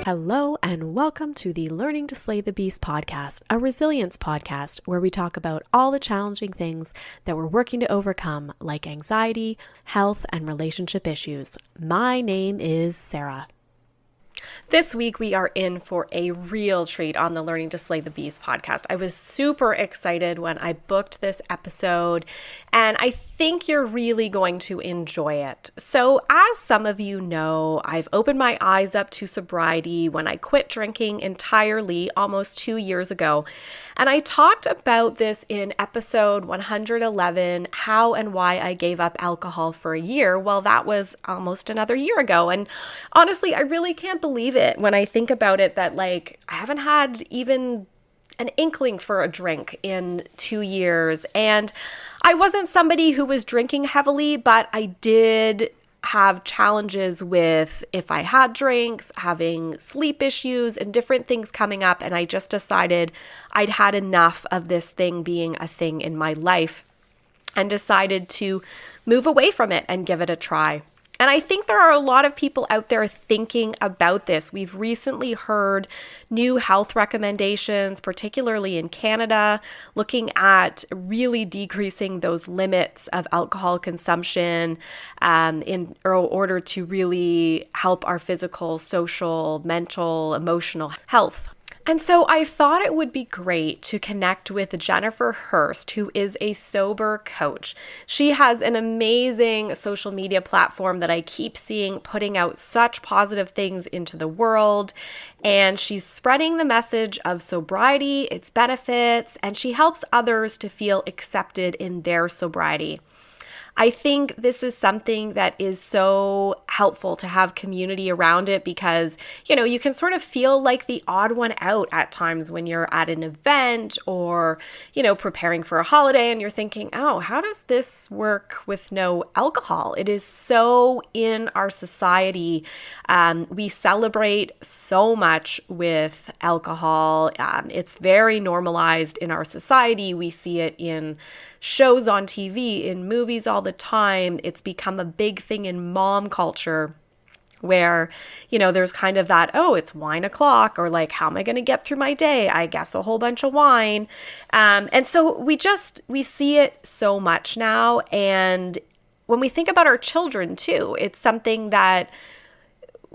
Hello and welcome to the Learning to Slay the Beast podcast, a resilience podcast where we talk about all the challenging things that we're working to overcome, like anxiety, health, and relationship issues. My name is Sarah. This week, we are in for a real treat on the Learning to Slay the Beast podcast. I was super excited when I booked this episode, and I think you're really going to enjoy it. So, as some of you know, I've opened my eyes up to sobriety when I quit drinking entirely almost 2 years ago. And I talked about this in episode 111, how and why I gave up alcohol for a year. Well, that was almost another year ago. And honestly, I really can't believe it when I think about it that I haven't had even an inkling for a drink in 2 years. And I wasn't somebody who was drinking heavily, but I did have challenges with, if I had drinks, having sleep issues and different things coming up. And I just decided I'd had enough of this thing being a thing in my life and decided to move away from it and give it a try. And I think there are a lot of people out there thinking about this. We've recently heard new health recommendations, particularly in Canada, looking at really decreasing those limits of alcohol consumption in order to really help our physical, social, mental, emotional health. And so I thought it would be great to connect with Jennifer Hirst, who is a sober coach. She has an amazing social media platform that I keep seeing putting out such positive things into the world. And she's spreading the message of sobriety, its benefits, and she helps others to feel accepted in their sobriety. I think this is something that is so helpful to have community around it because, you can sort of feel like the odd one out at times when you're at an event or, preparing for a holiday and you're thinking, oh, how does this work with no alcohol? It is so in our society. We celebrate so much with alcohol. It's very normalized in our society. We see it in shows on TV, in movies all the time. It's become a big thing in mom culture where, there's kind of that, oh, it's wine o'clock, or how am I going to get through my day? I guess a whole bunch of wine. And so we see it so much now. And when we think about our children too, it's something that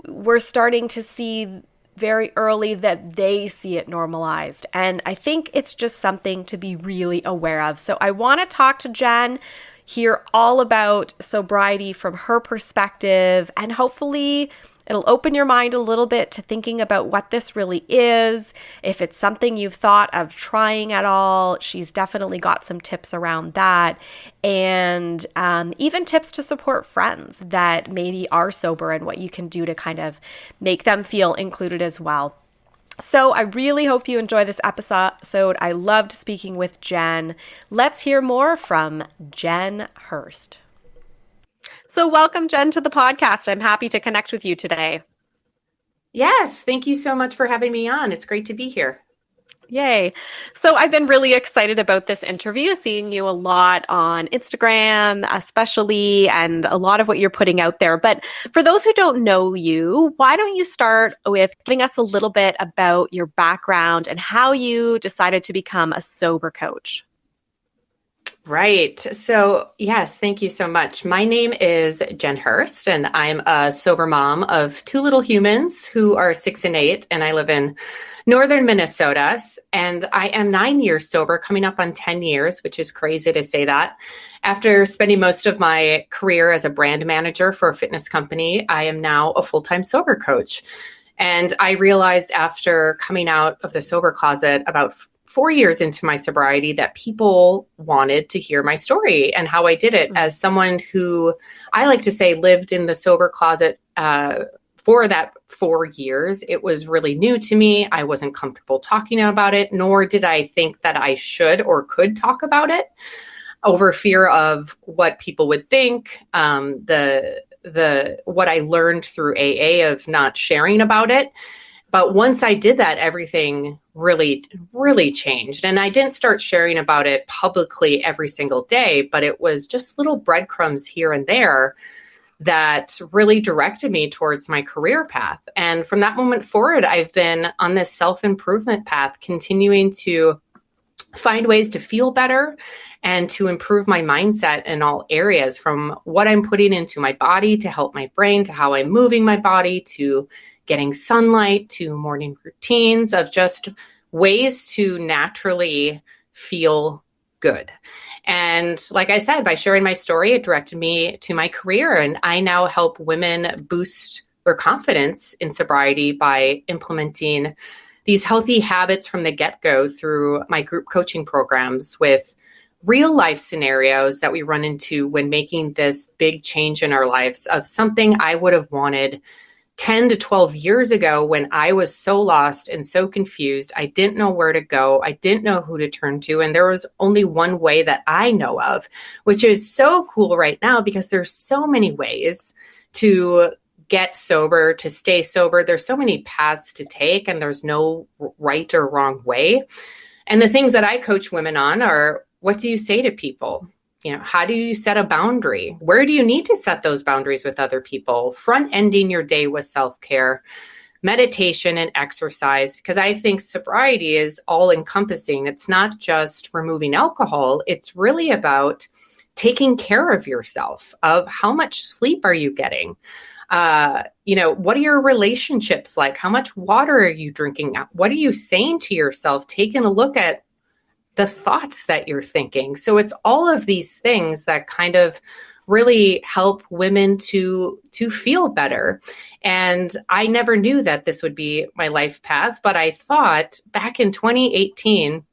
we're starting to see very early that they see it normalized. And I think it's just something to be really aware of. So I want to talk to Jen, hear all about sobriety from her perspective, and hopefully it'll open your mind a little bit to thinking about what this really is. If it's something you've thought of trying at all, she's definitely got some tips around that. And even tips to support friends that maybe are sober and what you can do to kind of make them feel included as well. So I really hope you enjoy this episode. I loved speaking with Jen. Let's hear more from Jen Hirst. So welcome, Jen, to the podcast. I'm happy to connect with you today. Yes, thank you so much for having me on. It's great to be here. Yay. So I've been really excited about this interview, seeing you a lot on Instagram, especially, and a lot of what you're putting out there. But for those who don't know you, why don't you start with giving us a little bit about your background and how you decided to become a sober coach? Right. So yes, thank you so much. My name is Jen Hirst, and I'm a sober mom of two little humans who are 6 and 8, and I live in northern Minnesota. And I am 9 years sober, coming up on 10 years, which is crazy to say that. After spending most of my career as a brand manager for a fitness company, I am now a full-time sober coach. And I realized after coming out of the sober closet about 4 years into my sobriety that people wanted to hear my story and how I did it as someone who, I like to say, lived in the sober closet for that 4 years. It was really new to me. I wasn't comfortable talking about it, nor did I think that I should or could talk about it over fear of what people would think, what I learned through AA of not sharing about it. But once I did that, everything really, really changed. And I didn't start sharing about it publicly every single day, but it was just little breadcrumbs here and there that really directed me towards my career path. And from that moment forward, I've been on this self-improvement path, continuing to find ways to feel better and to improve my mindset in all areas, from what I'm putting into my body to help my brain, to how I'm moving my body, to getting sunlight, to morning routines, of just ways to naturally feel good. And like I said, by sharing my story, it directed me to my career. And I now help women boost their confidence in sobriety by implementing these healthy habits from the get-go through my group coaching programs, with real life scenarios that we run into when making this big change in our lives, of something I would have wanted 10 to 12 years ago when I was so lost and so confused. I didn't know where to go. I didn't know who to turn to. And there was only one way that I know of, which is so cool right now because there's so many ways to get sober, to stay sober. There's so many paths to take, and there's no right or wrong way. And the things that I coach women on are, what do you say to people? How do you set a boundary? Where do you need to set those boundaries with other people? Front-ending your day with self-care, meditation, and exercise, because I think sobriety is all-encompassing. It's not just removing alcohol. It's really about taking care of yourself, of how much sleep are you getting? What are your relationships like? How much water are you drinking? What are you saying to yourself? Taking a look at the thoughts that you're thinking. So it's all of these things that kind of really help women to feel better. And I never knew that this would be my life path, but I thought back in 2018,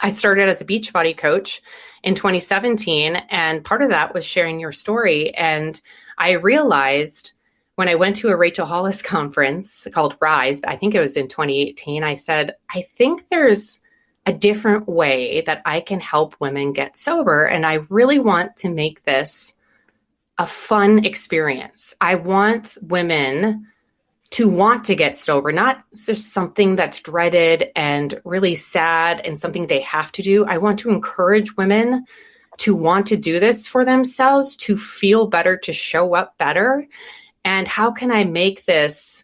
I started as a Beachbody coach in 2017. And part of that was sharing your story. And I realized when I went to a Rachel Hollis conference called Rise, I think it was in 2018, I said, I think there's a different way that I can help women get sober. And I really want to make this a fun experience. I want women to want to get sober, not just something that's dreaded and really sad and something they have to do. I want to encourage women to want to do this for themselves, to feel better, to show up better. And how can I make this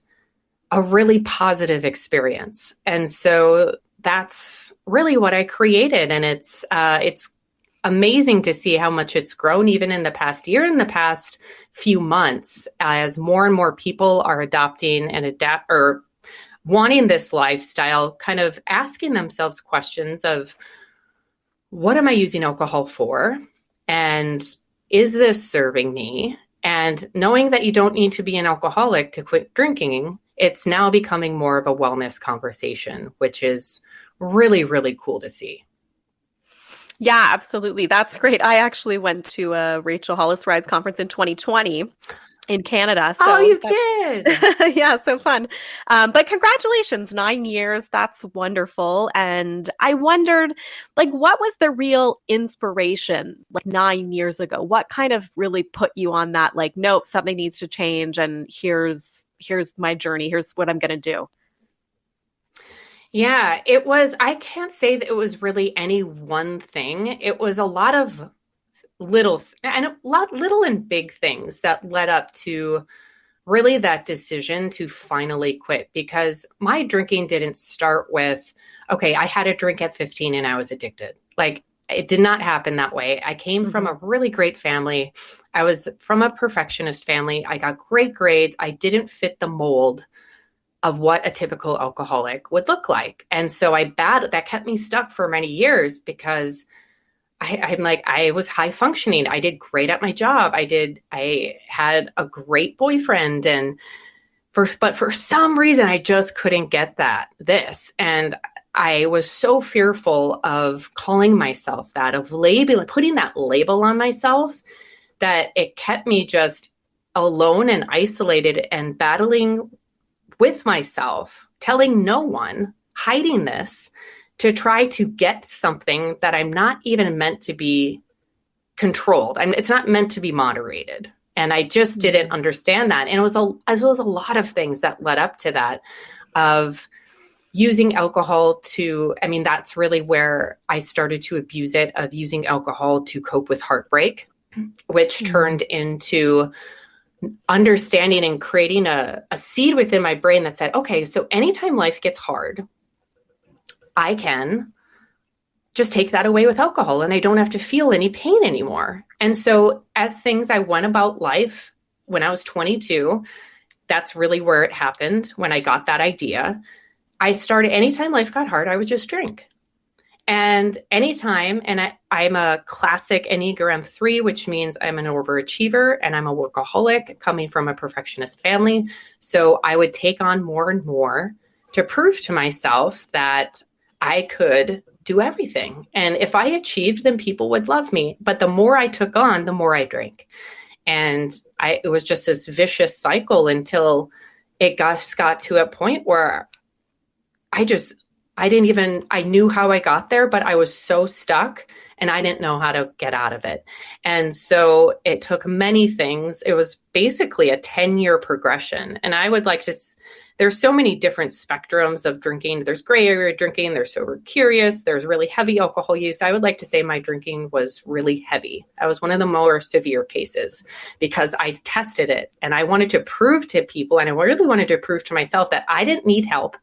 a really positive experience? And so that's really what I created. And it's amazing to see how much it's grown even in the past year, in the past few months, as more and more people are adopting and wanting this lifestyle, kind of asking themselves questions of, what am I using alcohol for? And is this serving me? And knowing that you don't need to be an alcoholic to quit drinking, it's now becoming more of a wellness conversation, which is really, really cool to see. Yeah, absolutely. That's great. I actually went to a Rachel Hollis Rise conference in 2020 in Canada. So you did? Yeah, so fun. But congratulations, 9 years. That's wonderful. And I wondered, what was the real inspiration 9 years ago? What kind of really put you on that, nope, something needs to change, and here's my journey. Here's what I'm going to do. Yeah, I can't say that it was really any one thing. It was a lot of little and big things that led up to really that decision to finally quit, because my drinking didn't start with, okay, I had a drink at 15 and I was addicted. It did not happen that way. I came from a really great family. I was from a perfectionist family. I got great grades. I didn't fit the mold of what a typical alcoholic would look like. And so that kept me stuck for many years, because I was high functioning. I did great at my job. I had a great boyfriend, but for some reason I just couldn't get this. And I was so fearful of calling myself that, of putting that label on myself, that it kept me just alone and isolated and battling with myself, telling no one, hiding this, to try to get something that I'm not even meant to be controlled. It's not meant to be moderated. And I just didn't understand that. And it was a lot of things that led up to that, of using alcohol that's really where I started to abuse it, of using alcohol to cope with heartbreak, which turned into understanding and creating a seed within my brain that said, okay, so anytime life gets hard, I can just take that away with alcohol and I don't have to feel any pain anymore. And so as I went about life when I was 22, that's really where it happened. When I got that idea, I started, anytime life got hard, I would just drink. And anytime, and I'm a classic Enneagram 3, which means I'm an overachiever and I'm a workaholic coming from a perfectionist family. So I would take on more and more to prove to myself that I could do everything. And if I achieved, then people would love me. But the more I took on, the more I drank. And it was just this vicious cycle until it got to a point where I knew how I got there, but I was so stuck and I didn't know how to get out of it. And so it took many things. It was basically a 10-year progression. And I would like to, there's so many different spectrums of drinking. There's gray area drinking, there's sober curious, there's really heavy alcohol use. I would like to say my drinking was really heavy. I was one of the more severe cases because I tested it and I wanted to prove to people, and I really wanted to prove to myself that I didn't need help.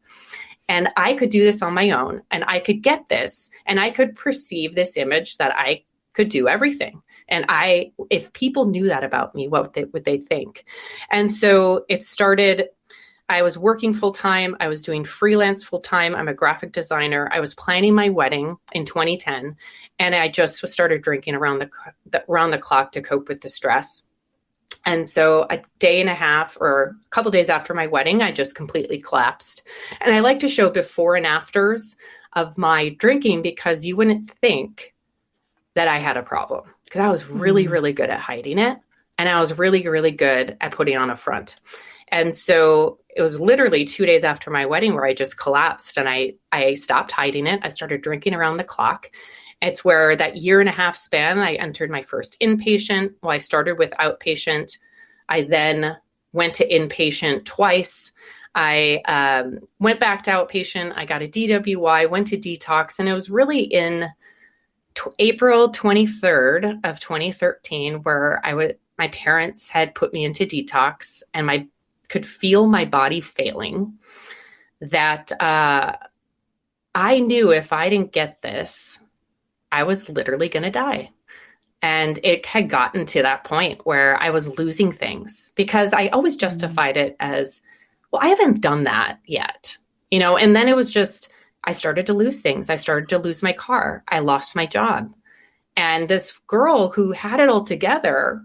And I could do this on my own, and I could get this, and I could perceive this image that I could do everything. And if people knew that about me, what would they think? And so it started, I was working full time. I was doing freelance full time. I'm a graphic designer. I was planning my wedding in 2010, and I just started drinking around the clock to cope with the stress. And so a day and a half or a couple days after my wedding, I just completely collapsed. And I like to show before and afters of my drinking because you wouldn't think that I had a problem because I was really, really good at hiding it. And I was really, really good at putting on a front. And so it was literally 2 days after my wedding where I just collapsed and I stopped hiding it. I started drinking around the clock. It's where that 1.5-year span, I entered my first inpatient. Well, I started with outpatient. I then went to inpatient twice. I went back to outpatient. I got a DWI, went to detox. And it was really in April 23rd of 2013 where my parents had put me into detox and I could feel my body failing. That I knew if I didn't get this, I was literally going to die. And it had gotten to that point where I was losing things because I always justified it as, well, I haven't done that yet, and then it was just, I started to lose things. I started to lose my car. I lost my job. And this girl who had it all together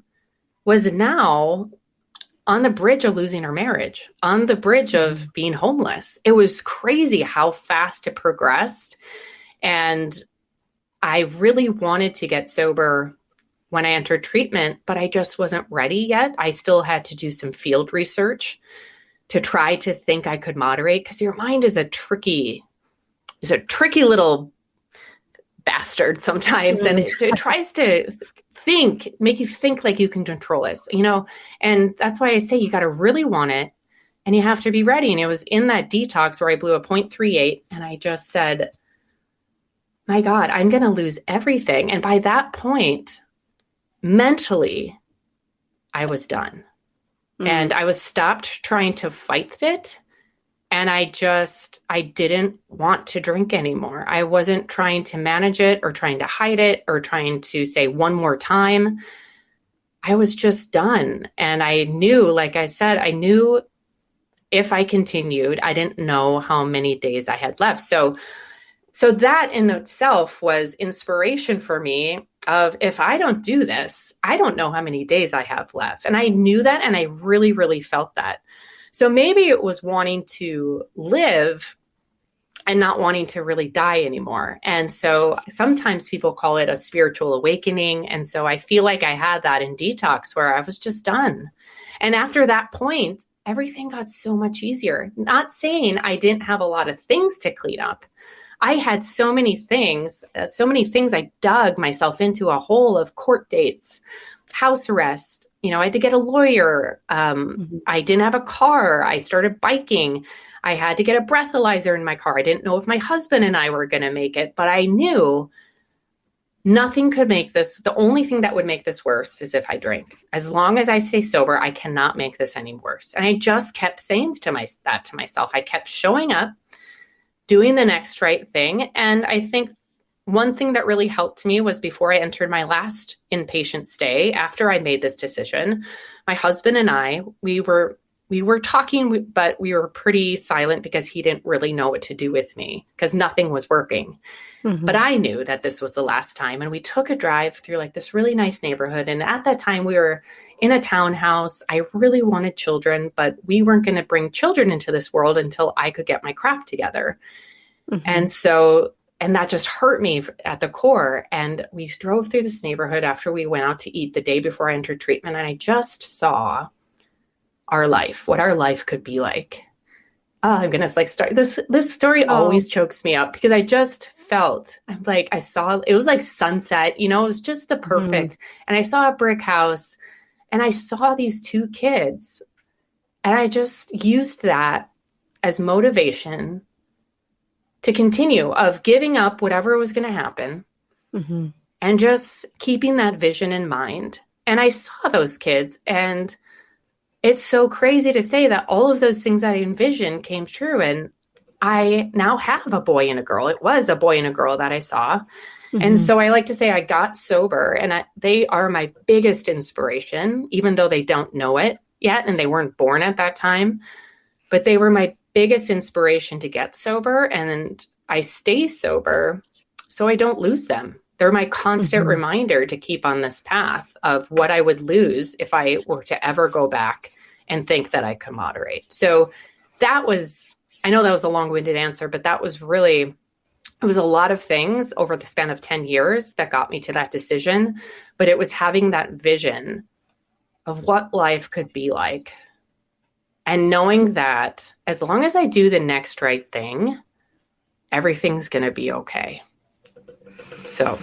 was now on the bridge of losing her marriage, on the bridge of being homeless. It was crazy how fast it progressed. And I really wanted to get sober when I entered treatment, but I just wasn't ready yet. I still had to do some field research to try to think I could moderate because your mind is a tricky little bastard sometimes. And it tries to make you think like you can control it, and that's why I say you got to really want it and you have to be ready. And it was in that detox where I blew a 0.38 and I just said, my God, I'm going to lose everything. And by that point, mentally, I was done. And I was stopped trying to fight it. And I didn't want to drink anymore. I wasn't trying to manage it or trying to hide it or trying to say one more time. I was just done. And I knew, like I said, if I continued, I didn't know how many days I had left. So that in itself was inspiration for me of if I don't do this, I don't know how many days I have left. And I knew that, and I really, really felt that. So maybe it was wanting to live and not wanting to really die anymore. And so sometimes people call it a spiritual awakening. And so I feel like I had that in detox where I was just done. And after that point, everything got so much easier. Not saying I didn't have a lot of things to clean up. I had so many things. I dug myself into a hole of court dates, house arrest. I had to get a lawyer. I didn't have a car. I started biking. I had to get a breathalyzer in my car. I didn't know if my husband and I were going to make it, but I knew nothing could make this, the only thing that would make this worse is if I drink. As long as I stay sober, I cannot make this any worse. And I just kept saying that to myself. I kept showing up, doing the next right thing. And I think one thing that really helped me was before I entered my last inpatient stay, after I made this decision, my husband and I, we were talking, but we were pretty silent because he didn't really know what to do with me because nothing was working. Mm-hmm. But I knew that this was the last time. And we took a drive through like this really nice neighborhood. And at that time we were in a townhouse. I really wanted children, but we weren't going to bring children into this world until I could get my crap together. Mm-hmm. And that just hurt me at the core. And we drove through this neighborhood after we went out to eat the day before I entered treatment. And I just saw our life, what our life could be like. Oh, I'm going to start this story always chokes me up because I just felt, I saw, it was like sunset, it was just the perfect. And I saw a brick house and I saw these two kids and I just used that as motivation to continue of giving up whatever was going to happen and just keeping that vision in mind. And I saw those kids and it's so crazy to say that all of those things that I envisioned came true. And I now have a boy and a girl. It was a boy and a girl that I saw. And so I like to say I got sober and they are my biggest inspiration, even though they don't know it yet. And they weren't born at that time, but they were my biggest inspiration to get sober. And I stay sober so I don't lose them. They're my constant reminder to keep on this path of what I would lose if I were to ever go back and think that I could moderate. So that was, I know that was a long-winded answer, but that was really, it was a lot of things over the span of 10 years that got me to that decision. But it was having that vision of what life could be like. And knowing that as long as I do the next right thing, everything's going to be okay. So,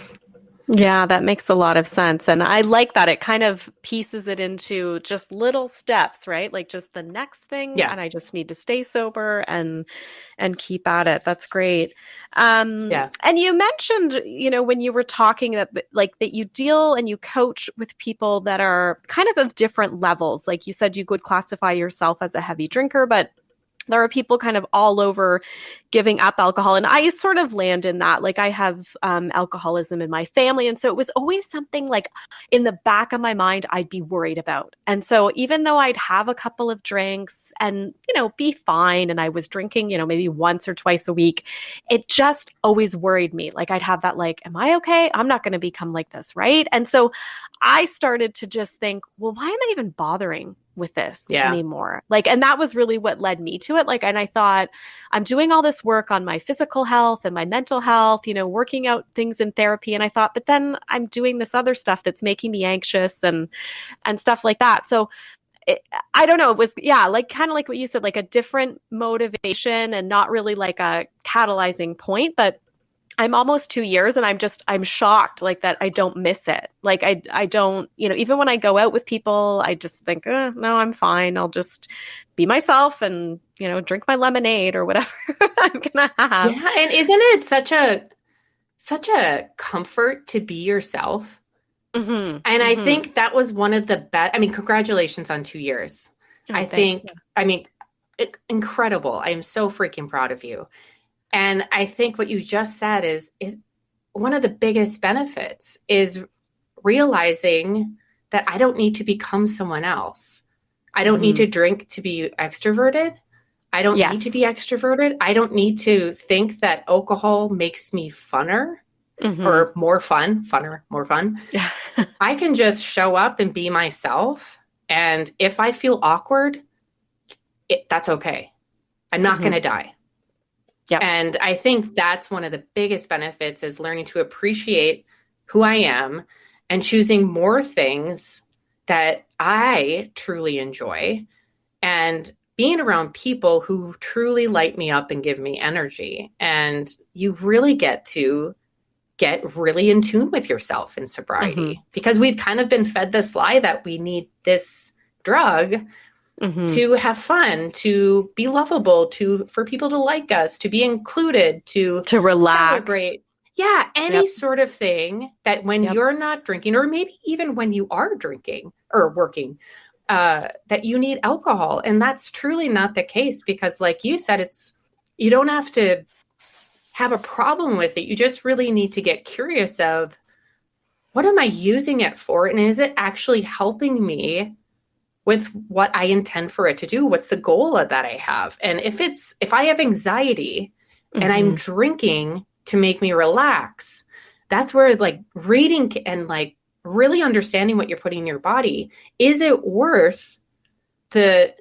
yeah, that makes a lot of sense. And I like that. It kind of pieces it into just little steps, right? Like just the next thing. Yeah. And I just need to stay sober and keep at it. That's great. And you mentioned, when you were talking that you deal and you coach with people that are kind of different levels. Like you said, you could classify yourself as a heavy drinker, but there are people kind of all over giving up alcohol. And I sort of land in that. Like I have alcoholism in my family. And so it was always something like in the back of my mind, I'd be worried about. And so even though I'd have a couple of drinks and, be fine, and I was drinking, maybe once or twice a week, it just always worried me. Like I'd have that am I okay? I'm not going to become like this, right? And so I started to just think, well, why am I even bothering with this anymore? And that was really what led me to it. And I thought, I'm doing all this work on my physical health and my mental health, working out things in therapy. And I thought, but then I'm doing this other stuff that's making me anxious and stuff like that. So I don't know. It was, kind of like what you said, like a different motivation and not really like a catalyzing point, but I'm almost 2 years and I'm shocked that I don't miss it. I don't, even when I go out with people, I just think, no, I'm fine. I'll just be myself and, drink my lemonade or whatever I'm going to have. Yeah. And isn't it such a comfort to be yourself? And I think that was one of the best, congratulations on 2 years. Incredible. I am so freaking proud of you. And I think what you just said is one of the biggest benefits is realizing that I don't need to become someone else. I don't need to drink to be extroverted. I don't need to be extroverted. I don't need to think that alcohol makes me funner or more fun, more fun. I can just show up and be myself. And if I feel awkward, that's okay. I'm not going to die. Yep. And I think that's one of the biggest benefits is learning to appreciate who I am and choosing more things that I truly enjoy and being around people who truly light me up and give me energy. And you really get to get really in tune with yourself in sobriety because we've kind of been fed this lie that we need this drug to have fun, to be lovable, for people to like us, to be included, to relax, celebrate. Yeah, any Yep. sort of thing that when Yep. you're not drinking, or maybe even when you are drinking or working, that you need alcohol. And that's truly not the case because, like you said, you don't have to have a problem with it. You just really need to get curious of, what am I using it for? And is it actually helping me with what I intend for it to do? What's the goal that I have? And if I have anxiety and I'm drinking to make me relax, that's where like reading and like really understanding what you're putting in your body. Is it worth the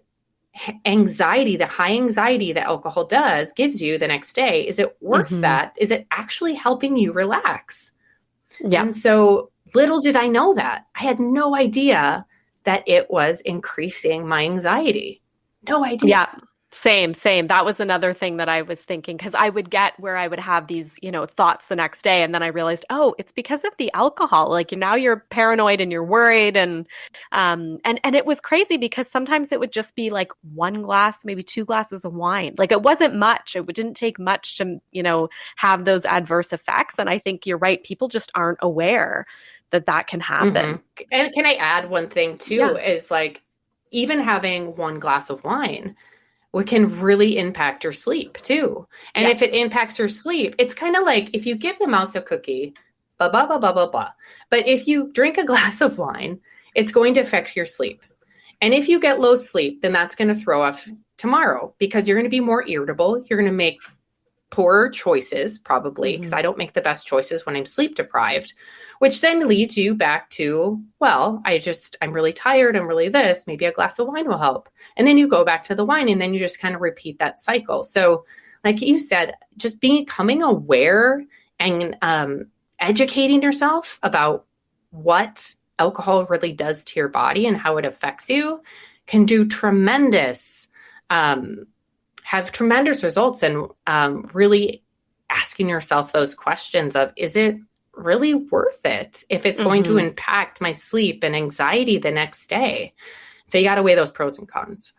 anxiety, the high anxiety that alcohol gives you the next day? Is it worth that? Is it actually helping you relax? Yeah. And so little did I know that. I had no idea that it was increasing my anxiety. No idea. Yeah. Same. That was another thing that I was thinking, because I would get where I would have these, thoughts the next day. And then I realized, oh, it's because of the alcohol. Like now you're paranoid and you're worried. And it was crazy because sometimes it would just be like one glass, maybe 2 glasses of wine. Like it wasn't much. It didn't take much to, have those adverse effects. And I think you're right. People just aren't aware that can happen. And can I add one thing too, Yeah. is like even having 1 glass of wine, what can really impact your sleep too. And if it impacts your sleep, it's kind of like if you give the mouse a cookie, blah, blah, blah, blah, blah, blah. But if you drink a glass of wine, it's going to affect your sleep. And if you get low sleep, then that's going to throw off tomorrow because you're going to be more irritable. You're going to make poorer choices, probably, because I don't make the best choices when I'm sleep deprived, which then leads you back to, well, I'm really tired. I'm really this, maybe a glass of wine will help. And then you go back to the wine and then you just kind of repeat that cycle. So like you said, just becoming aware and educating yourself about what alcohol really does to your body and how it affects you can do have tremendous results. And really asking yourself those questions of, is it really worth it if it's going to impact my sleep and anxiety the next day? So you got to weigh those pros and cons.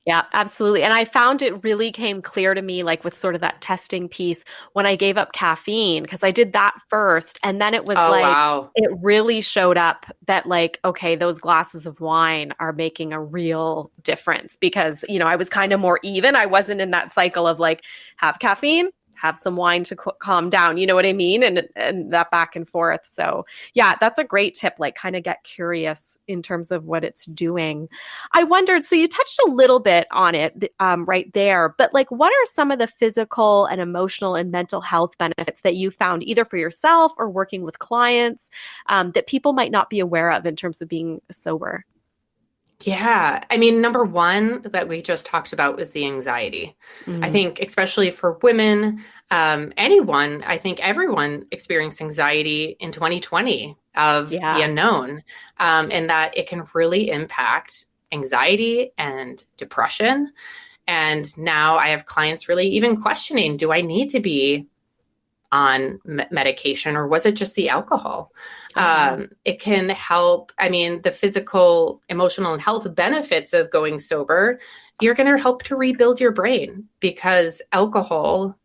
Yeah, absolutely. And I found it really came clear to me, like with sort of that testing piece when I gave up caffeine, because I did that first. And then it was Wow. it really showed up that like, okay, those glasses of wine are making a real difference because, I was kind of more even. I wasn't in that cycle of like, have caffeine, have some wine to calm down. You know what I mean? And that back and forth. So yeah, that's a great tip. Like kind of get curious in terms of what it's doing. I wondered, so you touched a little bit on it right there, but like what are some of the physical and emotional and mental health benefits that you found either for yourself or working with clients that people might not be aware of in terms of being sober? Yeah. I mean, number one that we just talked about was the anxiety. I think, especially for women, anyone, I think everyone experienced anxiety in 2020 of the unknown, and that it can really impact anxiety and depression. And now I have clients really even questioning, do I need to be on medication or was it just the alcohol? It can help. I mean, the physical, emotional, and health benefits of going sober, you're going to help to rebuild your brain because alcohol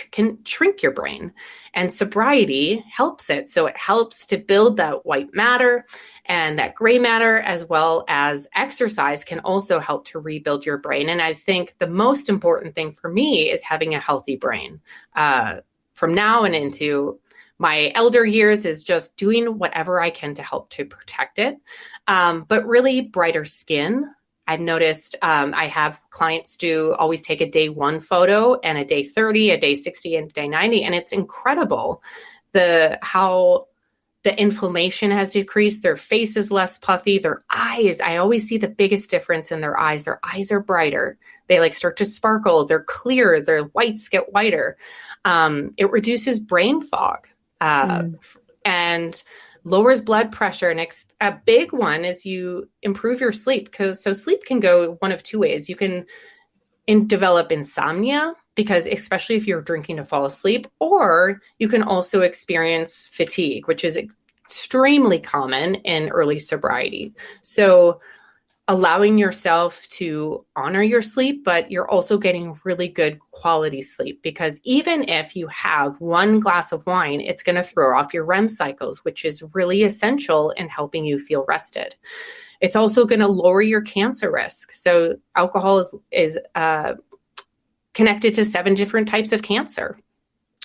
can shrink your brain and sobriety helps it. So it helps to build that white matter and that gray matter, as well as exercise can also help to rebuild your brain. And I think the most important thing for me is having a healthy brain. From now and into my elder years is just doing whatever I can to help to protect it. But really brighter skin. I've noticed I have clients always take a day 1 photo and a day 30, a day 60, and a day 90. And it's incredible how the inflammation has decreased. Their face is less puffy. Their eyes, I always see the biggest difference in their eyes. Their eyes are brighter. They like start to sparkle. They're clear. Their whites get whiter. It reduces brain fog and lowers blood pressure. And a big one is you improve your sleep. So sleep can go one of 2 ways. You can develop insomnia, because especially if you're drinking to fall asleep, or you can also experience fatigue, which is extremely common in early sobriety. So allowing yourself to honor your sleep, but you're also getting really good quality sleep, because even if you have one glass of wine, it's going to throw off your REM cycles, which is really essential in helping you feel rested. It's also going to lower your cancer risk. So alcohol is connected to 7 different types of cancer.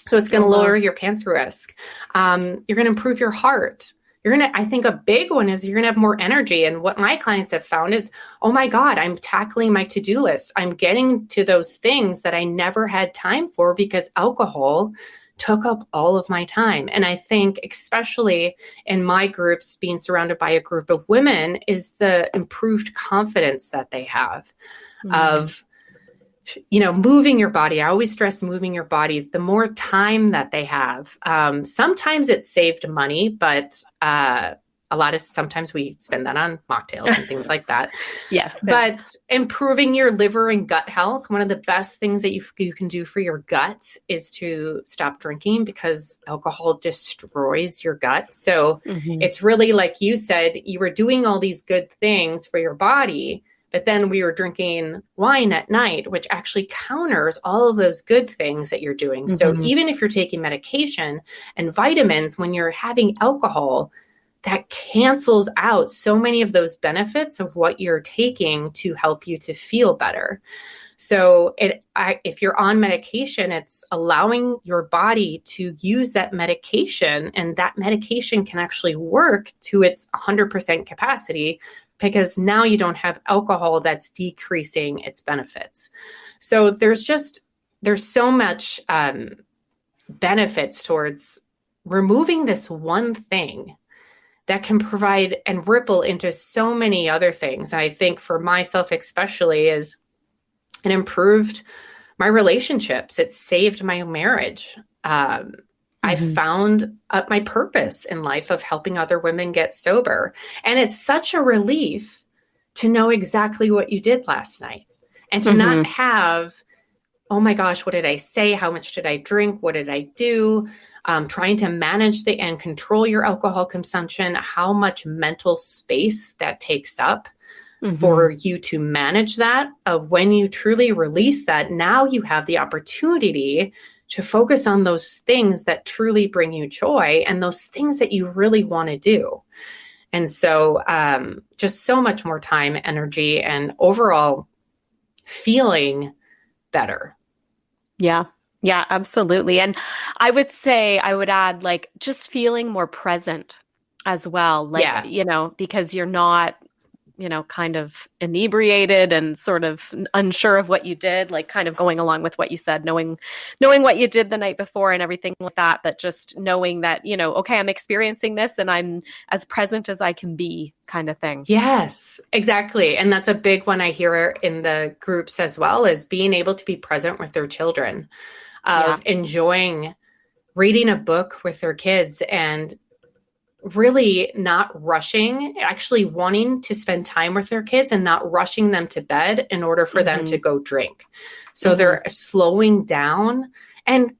So it's going to lower your cancer risk. You're going to improve your heart. I think a big one is you're going to have more energy. And what my clients have found is, oh my God, I'm tackling my to-do list. I'm getting to those things that I never had time for because alcohol took up all of my time. And I think especially in my groups, being surrounded by a group of women, is the improved confidence that they have of, moving your body. I always stress moving your body. The more time that they have, sometimes it's saved money, but sometimes we spend that on mocktails and things like that. Yes. But improving your liver and gut health, one of the best things that you can do for your gut is to stop drinking, because alcohol destroys your gut. So it's really, like you said, you were doing all these good things for your body, but then we were drinking wine at night, which actually counters all of those good things that you're doing. So even if you're taking medication and vitamins, when you're having alcohol, that cancels out so many of those benefits of what you're taking to help you to feel better. So if you're on medication, it's allowing your body to use that medication, and that medication can actually work to its 100% capacity, because now you don't have alcohol that's decreasing its benefits. So there's so much benefits towards removing this one thing that can provide and ripple into so many other things. And I think for myself especially, is it improved my relationships. It saved my marriage. I found my purpose in life of helping other women get sober. And it's such a relief to know exactly what you did last night, and to not have, oh my gosh, what did I say? How much did I drink? What did I do? Trying to manage and control your alcohol consumption, how much mental space that takes up for you to manage that. Of when you truly release that, now you have the opportunity to focus on those things that truly bring you joy and those things that you really want to do. And so just so much more time, energy, and overall feeling better. Yeah. Yeah, absolutely. And I would add, like, just feeling more present as well. Like, because you're not, kind of inebriated and sort of unsure of what you did, like kind of going along with what you said, knowing what you did the night before and everything like that, but just knowing that, okay, I'm experiencing this and I'm as present as I can be, kind of thing. Yes, exactly. And that's a big one I hear in the groups as well, is being able to be present with their children, of enjoying reading a book with their kids and really not rushing, actually wanting to spend time with their kids and not rushing them to bed in order for them to go drink. So they're slowing down. And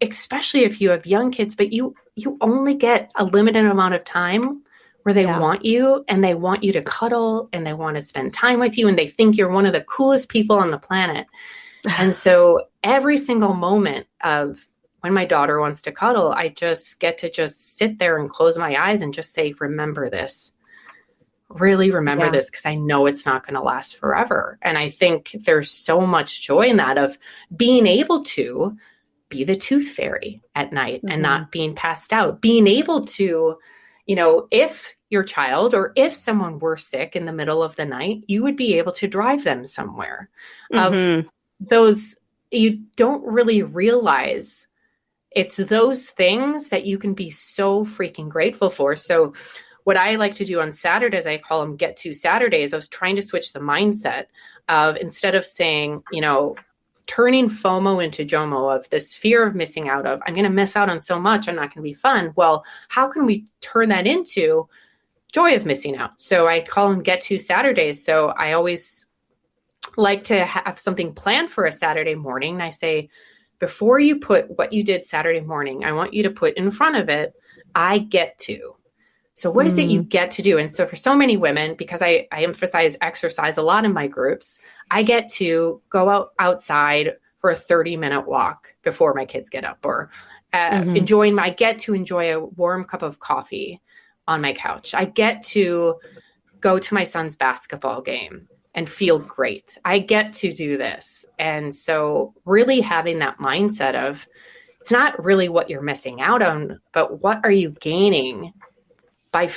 especially if you have young kids, but you only get a limited amount of time where they want you, and they want you to cuddle, and they want to spend time with you, and they think you're one of the coolest people on the planet. And so every single moment of when my daughter wants to cuddle, I just get to just sit there and close my eyes and just say, remember this. Really remember this, because I know it's not going to last forever. And I think there's so much joy in that, of being able to be the tooth fairy at night and not being passed out, being able to, if your child or if someone were sick in the middle of the night, you would be able to drive them somewhere. Of those, you don't really realize it's those things that you can be so freaking grateful for. So what I like to do on Saturdays, I call them Get To Saturdays. I was trying to switch the mindset of, instead of saying, turning FOMO into JOMO, of this fear of missing out, of I'm going to miss out on so much, I'm not going to be fun. Well, how can we turn that into joy of missing out? So I call them Get To Saturdays. So I always like to have something planned for a Saturday morning. And I say, before you put what you did Saturday morning, I want you to put in front of it, I get to. So what is it you get to do? And so for so many women, because I emphasize exercise a lot in my groups, I get to go outside for a 30-minute walk before my kids get up, or I get to enjoy a warm cup of coffee on my couch. I get to go to my son's basketball game and feel great. I get to do this. And so really having that mindset of, it's not really what you're missing out on, but what are you gaining by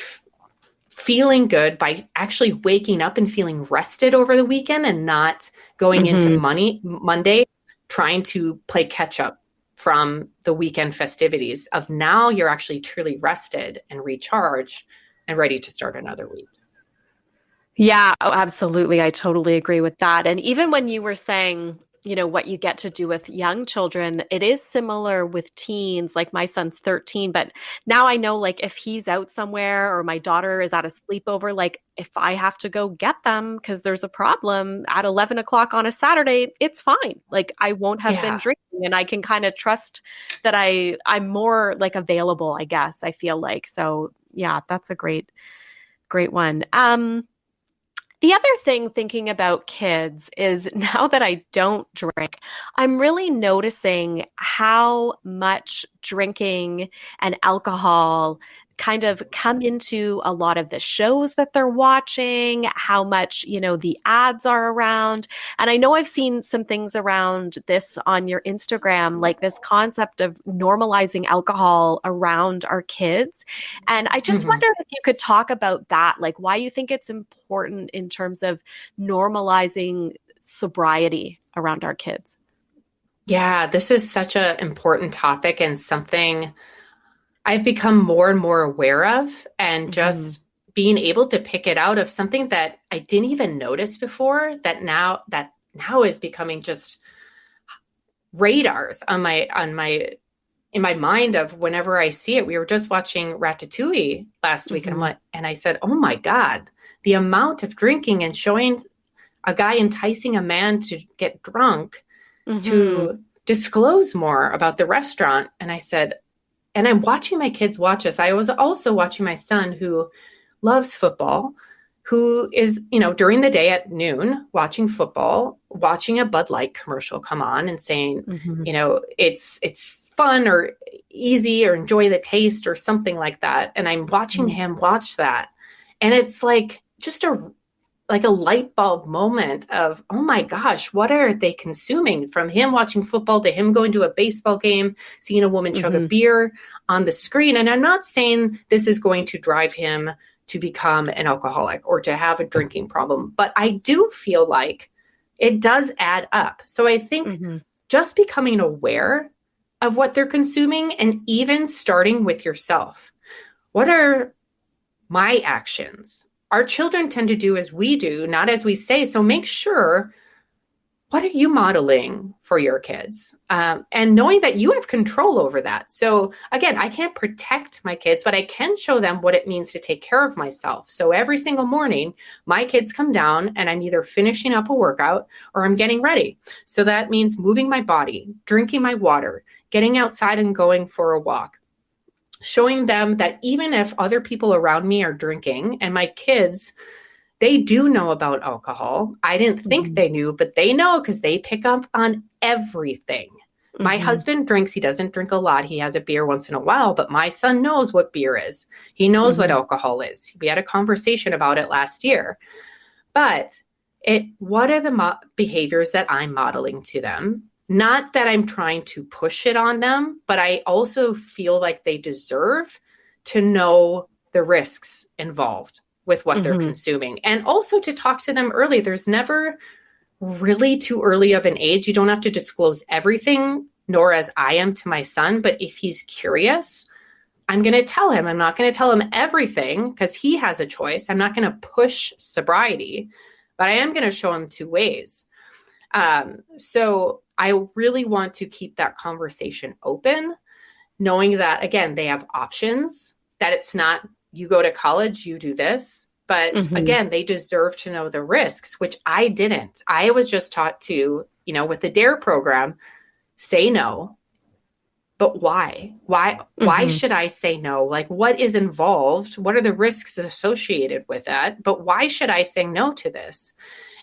feeling good, by actually waking up and feeling rested over the weekend and not going into Monday trying to play catch up from the weekend festivities of now you're actually truly rested and recharged and ready to start another week. Yeah, oh, absolutely. I totally agree with that. And even when you were saying, what you get to do with young children, it is similar with teens. Like my son's 13, but now I know, like, if he's out somewhere or my daughter is at a sleepover, like if I have to go get them because there's a problem at 11 o'clock on a Saturday, it's fine. Like I won't have been drinking, and I can kind of trust that I'm more like available, I guess, I feel like. So yeah, that's a great one. The other thing thinking about kids is now that I don't drink, I'm really noticing how much drinking and alcohol kind of come into a lot of the shows that they're watching, how much, the ads are around. And I know I've seen some things around this on your Instagram, like this concept of normalizing alcohol around our kids. And I just wondered if you could talk about that, like why you think it's important in terms of normalizing sobriety around our kids. Yeah, this is such an important topic and something I've become more and more aware of, and just being able to pick it out of something that I didn't even notice before that now is becoming just radars in my mind of whenever I see it. We were just watching Ratatouille last week, and I said, oh my God, the amount of drinking and showing a guy enticing a man to get drunk to disclose more about the restaurant. And I said, and I'm watching my kids watch this. I was also watching my son, who loves football, who is, during the day at noon watching football, watching a Bud Light commercial come on and saying, it's fun or easy or enjoy the taste or something like that. And I'm watching him watch that. And it's like just a light bulb moment of, oh my gosh, what are they consuming? From him watching football to him going to a baseball game, seeing a woman chug a beer on the screen. And I'm not saying this is going to drive him to become an alcoholic or to have a drinking problem, but I do feel like it does add up. So I think just becoming aware of what they're consuming, and even starting with yourself. What are my actions? Our children tend to do as we do, not as we say. So make sure, what are you modeling for your kids? And knowing that you have control over that. So again, I can't protect my kids, but I can show them what it means to take care of myself. So every single morning, my kids come down and I'm either finishing up a workout or I'm getting ready. So that means moving my body, drinking my water, getting outside and going for a walk. Showing them that even if other people around me are drinking, and my kids, they do know about alcohol. I didn't think they knew, but they know because they pick up on everything. My husband drinks. He doesn't drink a lot. He has a beer once in a while, but my son knows what beer is. He knows what alcohol is. We had a conversation about it last year. But what are the behaviors that I'm modeling to them? Not that I'm trying to push it on them, but I also feel like they deserve to know the risks involved with what they're consuming. And also to talk to them early. There's never really too early of an age. You don't have to disclose everything, nor as I am to my son. But if he's curious, I'm going to tell him. I'm not going to tell him everything because he has a choice. I'm not going to push sobriety, but I am going to show him two ways. So I really want to keep that conversation open, knowing that, again, they have options, that it's not you go to college, you do this. But again, they deserve to know the risks, which I didn't. I was just taught to, with the DARE program, say no, but why? Why should I say no? Like, what is involved? What are the risks associated with that? But why should I say no to this?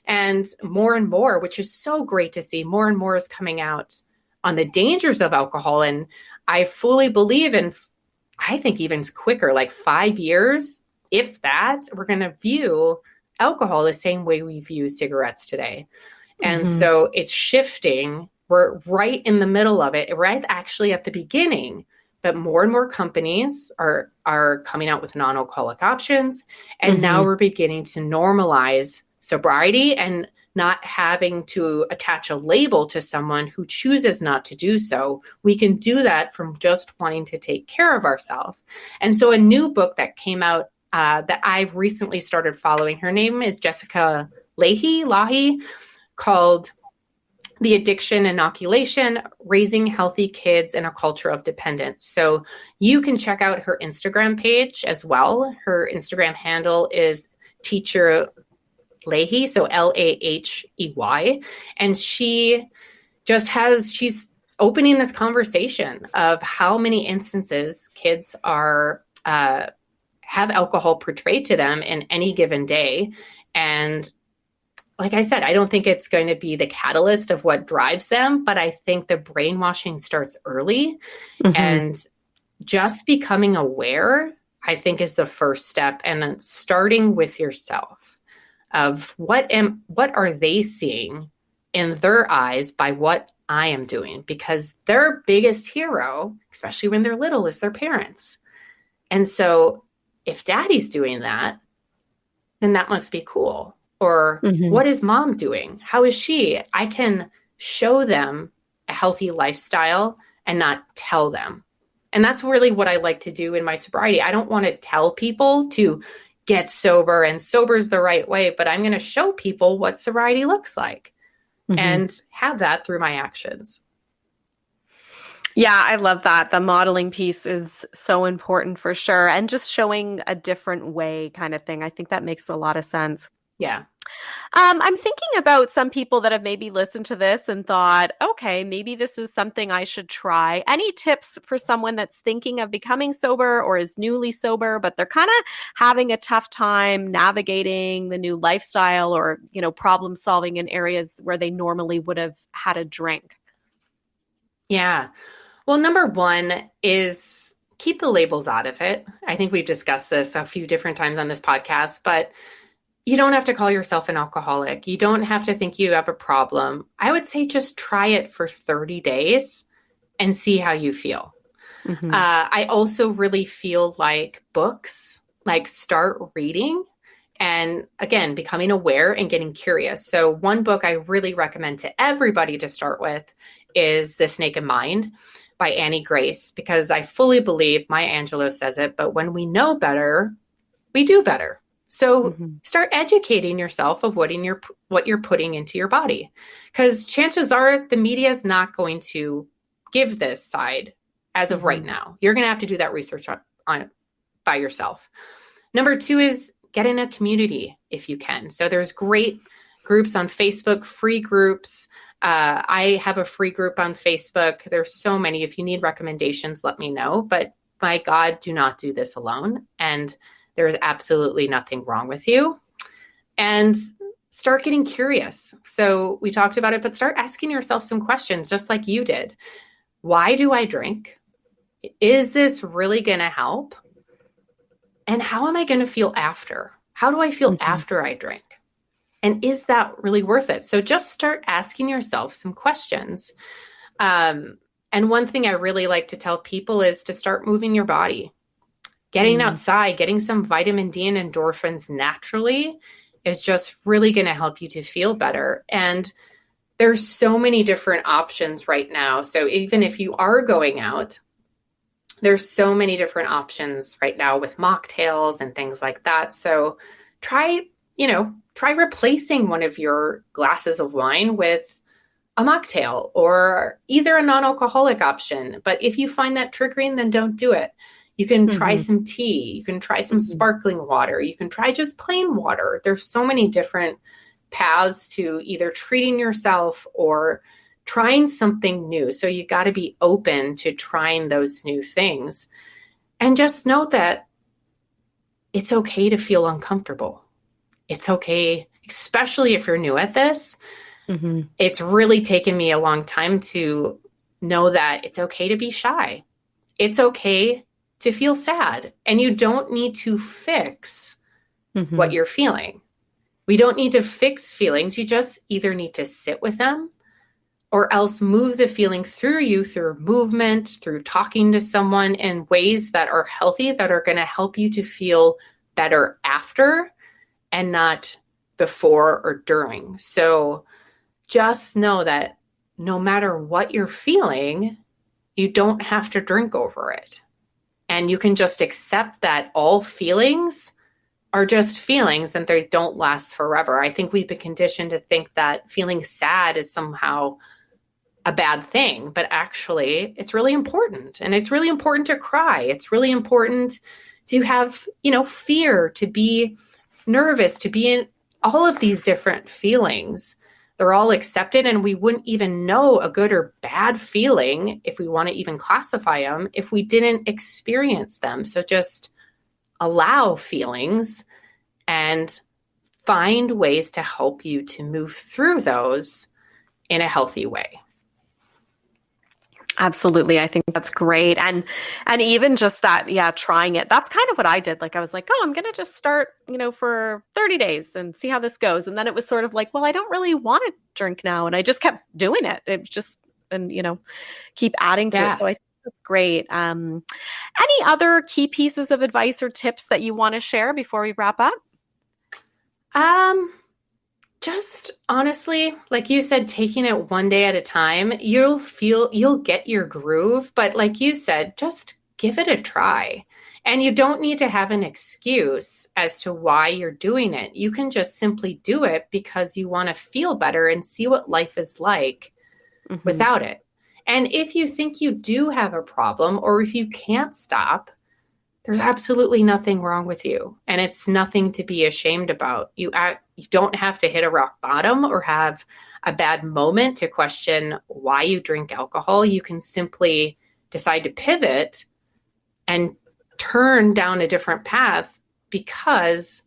And more, which is so great to see, more and more is coming out on the dangers of alcohol. And I fully believe in, I think even quicker, like 5 years, if that, we're going to view alcohol the same way we view cigarettes today. And so it's shifting. We're right in the middle of it, right actually at the beginning. But more and more companies are coming out with non-alcoholic options. And now we're beginning to normalize sobriety and not having to attach a label to someone who chooses not to do so. We can do that from just wanting to take care of ourselves. And so a new book that came out that I've recently started following, her name is Jessica Lahey, called The Addiction Inoculation, Raising Healthy Kids in a Culture of Dependence. So you can check out her Instagram page as well. Her Instagram handle is Teacher Lahey, so Lahey. And she's opening this conversation of how many instances kids are have alcohol portrayed to them in any given day. And like I said, I don't think it's going to be the catalyst of what drives them, but I think the brainwashing starts early. And just becoming aware, I think, is the first step. And then starting with yourself of what are they seeing in their eyes by what I am doing? Because their biggest hero, especially when they're little, is their parents. And so if daddy's doing that, then that must be cool. Or what is mom doing? How is she? I can show them a healthy lifestyle and not tell them. And that's really what I like to do in my sobriety. I don't want to tell people to get sober and sober is the right way, but I'm going to show people what sobriety looks like and have that through my actions. Yeah, I love that. The modeling piece is so important for sure. And just showing a different way kind of thing. I think that makes a lot of sense. Yeah. I'm thinking about some people that have maybe listened to this and thought, okay, maybe this is something I should try. Any tips for someone that's thinking of becoming sober or is newly sober, but they're kind of having a tough time navigating the new lifestyle or, problem solving in areas where they normally would have had a drink? Yeah. Well, number one is keep the labels out of it. I think we've discussed this a few different times on this podcast, but you don't have to call yourself an alcoholic. You don't have to think you have a problem. I would say just try it for 30 days and see how you feel. I also really feel like books, like start reading and again, becoming aware and getting curious. So one book I really recommend to everybody to start with is This Naked Mind by Annie Grace, because I fully believe, Maya Angelou says it, but when we know better, we do better. So start educating yourself of what you're putting into your body, because chances are the media is not going to give this side as of right now. You're going to have to do that research on it by yourself. Number two is get in a community if you can. So there's great groups on Facebook, free groups. I have a free group on Facebook. There's so many. If you need recommendations, let me know. But my God, do not do this alone. And there is absolutely nothing wrong with you. And start getting curious. So we talked about it, but start asking yourself some questions, just like you did. Why do I drink? Is this really going to help? And how am I going to feel after? How do I feel after I drink? And is that really worth it? So just start asking yourself some questions. And one thing I really like to tell people is to start moving your body. Getting outside, getting some vitamin D and endorphins naturally is just really going to help you to feel better. And there's so many different options right now. So even if you are going out, there's so many different options right now with mocktails and things like that. So try replacing one of your glasses of wine with a mocktail or either a non-alcoholic option. But if you find that triggering, then don't do it. You can try some tea. You can try some sparkling water. You can try just plain water. There's so many different paths to either treating yourself or trying something new. So you got to be open to trying those new things. And just know that it's okay to feel uncomfortable. It's okay, especially if you're new at this. Mm-hmm. It's really taken me a long time to know that it's okay to be shy. It's okay to feel sad. And you don't need to fix Mm-hmm. what you're feeling. We don't need to fix feelings. You just either need to sit with them or else move the feeling through you through movement, through talking to someone in ways that are healthy, that are going to help you to feel better after and not before or during. So just know that no matter what you're feeling, you don't have to drink over it. And you can just accept that all feelings are just feelings and they don't last forever. I think we've been conditioned to think that feeling sad is somehow a bad thing, but actually it's really important. And it's really important to cry. It's really important to have, fear, to be nervous, to be in all of these different feelings. They're all accepted, and we wouldn't even know a good or bad feeling, if we want to even classify them, if we didn't experience them. So just allow feelings and find ways to help you to move through those in a healthy way. Absolutely. I think that's great. And even just that, trying it. That's kind of what I did. Like I was like, oh, I'm going to just start, for 30 days and see how this goes. And then it was sort of like, well, I don't really want to drink now. And I just kept doing it. It was just, and keep adding to it. So I think that's great. Any other key pieces of advice or tips that you want to share before we wrap up? Just honestly, like you said, taking it one day at a time, you'll get your groove. But like you said, just give it a try. And you don't need to have an excuse as to why you're doing it. You can just simply do it because you want to feel better and see what life is like without it. And if you think you do have a problem, or if you can't stop, there's absolutely nothing wrong with you. And it's nothing to be ashamed about. You don't have to hit a rock bottom or have a bad moment to question why you drink alcohol. You can simply decide to pivot and turn down a different path because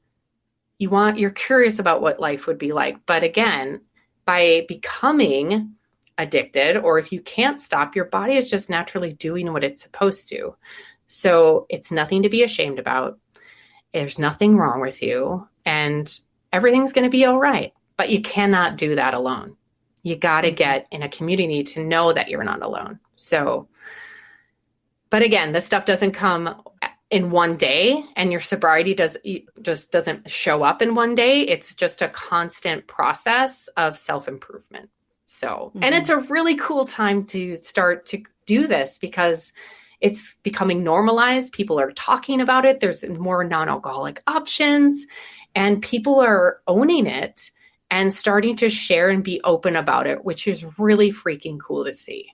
you're curious about what life would be like. But again, by becoming addicted, or if you can't stop, your body is just naturally doing what it's supposed to. So it's nothing to be ashamed about. There's nothing wrong with you, and everything's going to be all right. But you cannot do that alone. You got to get in a community to know that you're not alone. So, but again, this stuff doesn't come in one day, and your sobriety just doesn't show up in one day. It's just a constant process of self-improvement. So, and it's a really cool time to start to do this because it's becoming normalized. People are talking about it. There's more non-alcoholic options, and people are owning it and starting to share and be open about it, which is really freaking cool to see.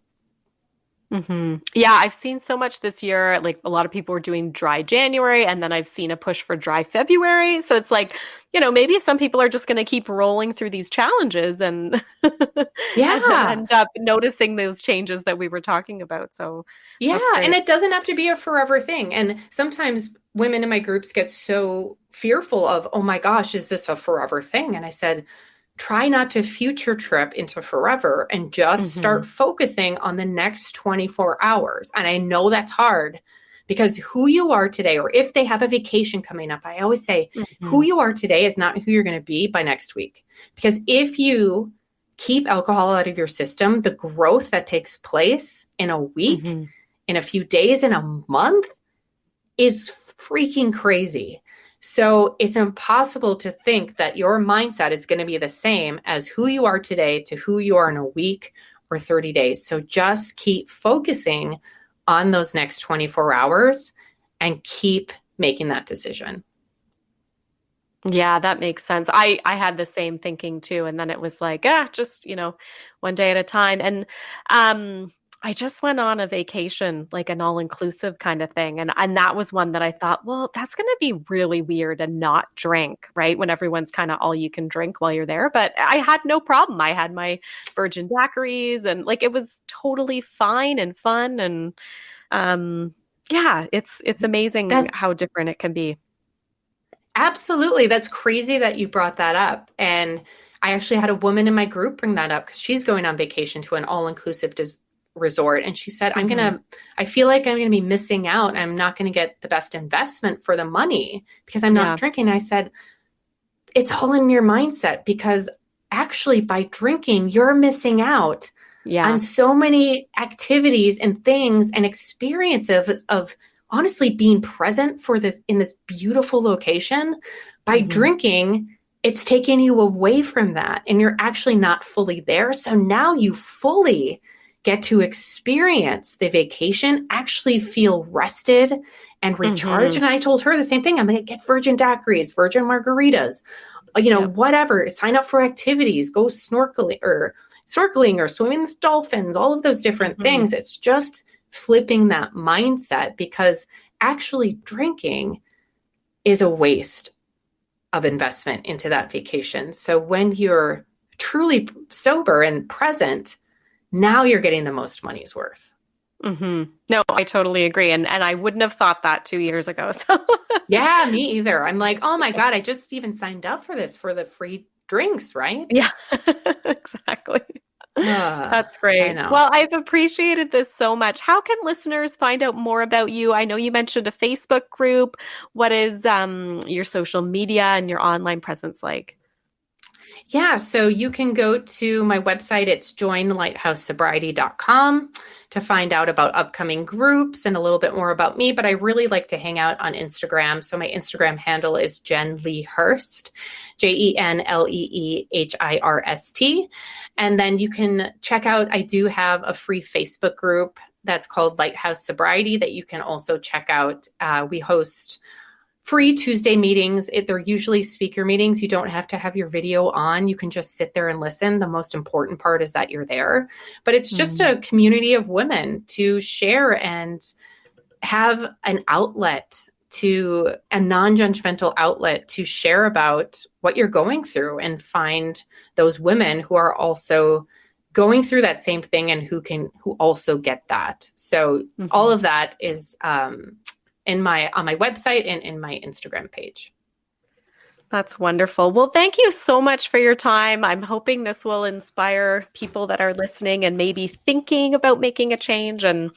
Yeah, I've seen so much this year. Like a lot of people were doing dry January, and then I've seen a push for dry February. So it's like, maybe some people are just going to keep rolling through these challenges and end up noticing those changes that we were talking about. So and it doesn't have to be a forever thing. And sometimes women in my groups get so fearful of, oh my gosh, is this a forever thing? And I said, try not to future trip into forever and just start focusing on the next 24 hours. And I know that's hard because who you are today, or if they have a vacation coming up, I always say who you are today is not who you're going to be by next week. Because if you keep alcohol out of your system, the growth that takes place in a week, in a few days, in a month is freaking crazy. So it's impossible to think that your mindset is going to be the same as who you are today to who you are in a week or 30 days. So just keep focusing on those next 24 hours and keep making that decision. Yeah, that makes sense. I had the same thinking too. And then it was like, just, one day at a time. And I just went on a vacation, like an all-inclusive kind of thing. And that was one that I thought, well, that's going to be really weird and not drink, right? When everyone's kind of all you can drink while you're there. But I had no problem. I had my virgin daiquiris and like it was totally fine and fun. And yeah, it's amazing That how different it can be. absolutely. That's crazy that you brought that up. And I actually had a woman in my group bring that up because she's going on vacation to an all-inclusive resort. And she said, I feel like I'm going to be missing out. I'm not going to get the best investment for the money because I'm not drinking. I said, it's all in your mindset because actually by drinking, you're missing out on so many activities and things and experiences of honestly being present for this in this beautiful location. By drinking, it's taking you away from that and you're actually not fully there. So now you fully get to experience the vacation, actually feel rested and recharged. And I told her the same thing. I'm going to get virgin daiquiris, virgin margaritas, whatever, sign up for activities, go snorkeling or swimming with dolphins, all of those different things. It's just flipping that mindset because actually drinking is a waste of investment into that vacation. So when you're truly sober and present, now you're getting the most money's worth. No, I totally agree. And I wouldn't have thought that 2 years ago. So yeah, me either. I'm like, oh my God, I just even signed up for this for the free drinks, right? yeah, exactly. That's great. Well, I've appreciated this so much. How can listeners find out more about you? I know you mentioned a Facebook group. What is your social media and your online presence like? Yeah, so you can go to my website. It's joinlighthouse.sobriety.com to find out about upcoming groups and a little bit more about me. But I really like to hang out on Instagram. So my Instagram handle is Jen Lee Hirst, JenLeeHirst. And then you can check out, I do have a free Facebook group that's called Lighthouse Sobriety that you can also check out. We host free Tuesday meetings. They're usually speaker meetings. You don't have to have your video on. You can just sit there and listen. The most important part is that you're there. But it's just a community of women to share and have an outlet to a non-judgmental outlet to share about what you're going through and find those women who are also going through that same thing and who also get that. So all of that is on my website and in my Instagram page. That's wonderful. Well, thank you so much for your time. I'm hoping this will inspire people that are listening and maybe thinking about making a change and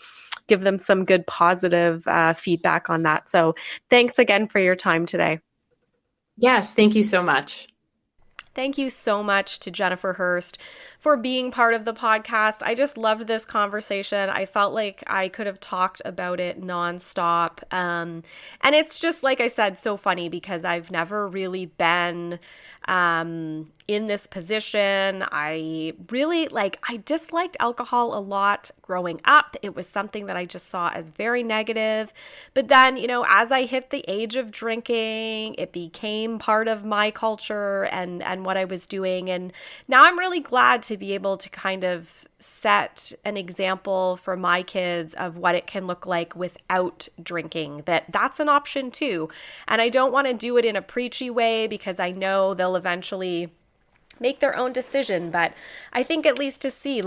give them some good positive feedback on that. So thanks again for your time today. Yes, thank you so much. Thank you so much to Jennifer Hirst for being part of the podcast. I just loved this conversation. I felt like I could have talked about it nonstop. And it's just, like I said, so funny because I've never really been in this position. I disliked alcohol a lot growing up. It was something that I just saw as very negative. But then, as I hit the age of drinking, it became part of my culture and what I was doing. And now I'm really glad to be able to kind of set an example for my kids of what it can look like without drinking, that's an option too. And I don't want to do it in a preachy way because I know they'll eventually make their own decision. But I think at least to see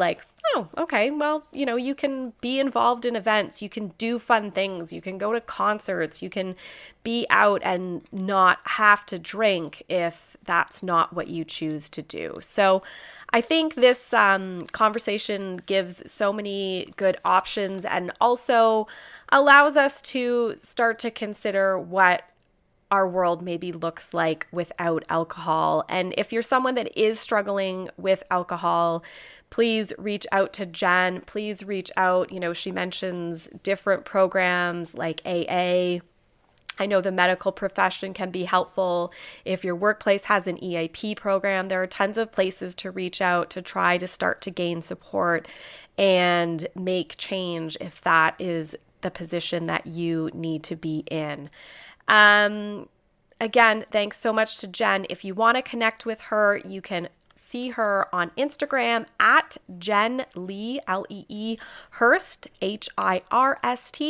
oh, okay, well, you can be involved in events, you can do fun things, you can go to concerts, you can be out and not have to drink if that's not what you choose to do. So I think this conversation gives so many good options and also allows us to start to consider what our world maybe looks like without alcohol. And if you're someone that is struggling with alcohol, please reach out to Jen. Please reach out. She mentions different programs like AA. I know the medical profession can be helpful. If your workplace has an EAP program, there are tons of places to reach out to try to start to gain support and make change if that is the position that you need to be in. Again, thanks so much to Jen. If you want to connect with her, you can see her on Instagram at Jen Lee, Lee Hirst, Hirst.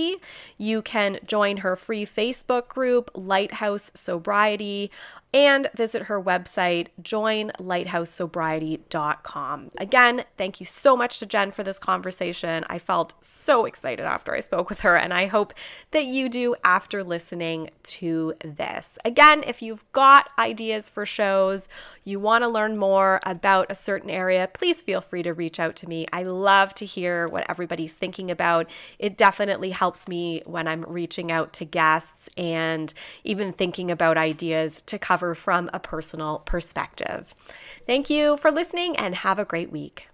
You can join her free Facebook group, Lighthouse Sobriety, and visit her website, joinlighthousesobriety.com. Again, thank you so much to Jen for this conversation. I felt so excited after I spoke with her, and I hope that you do after listening to this. Again, if you've got ideas for shows, you want to learn more about a certain area, please feel free to reach out to me. I love to hear what everybody's thinking about. It definitely helps me when I'm reaching out to guests and even thinking about ideas to cover from a personal perspective. Thank you for listening and have a great week.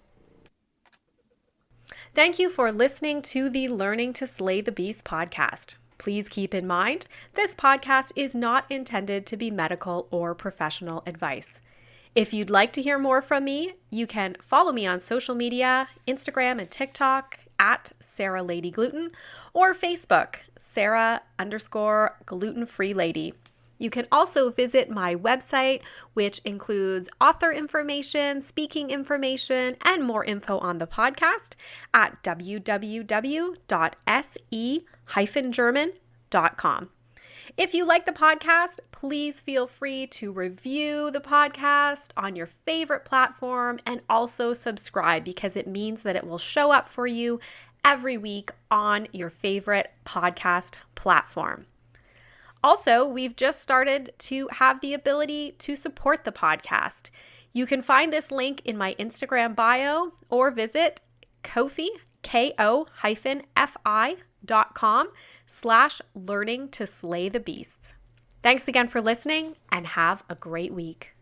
Thank you for listening to the Learning to Slay the Beast podcast. Please keep in mind, this podcast is not intended to be medical or professional advice. If you'd like to hear more from me, you can follow me on social media, Instagram and TikTok at Sarah Lady Gluten, or Facebook, Sarah_gluten-free lady. You can also visit my website, which includes author information, speaking information, and more info on the podcast at www.se-german.com. If you like the podcast, please feel free to review the podcast on your favorite platform and also subscribe, because it means that it will show up for you every week on your favorite podcast platform. Also, we've just started to have the ability to support the podcast. You can find this link in my Instagram bio or visit Ko-fi, ko-fi.com/learning to slay the beasts. Thanks again for listening and have a great week.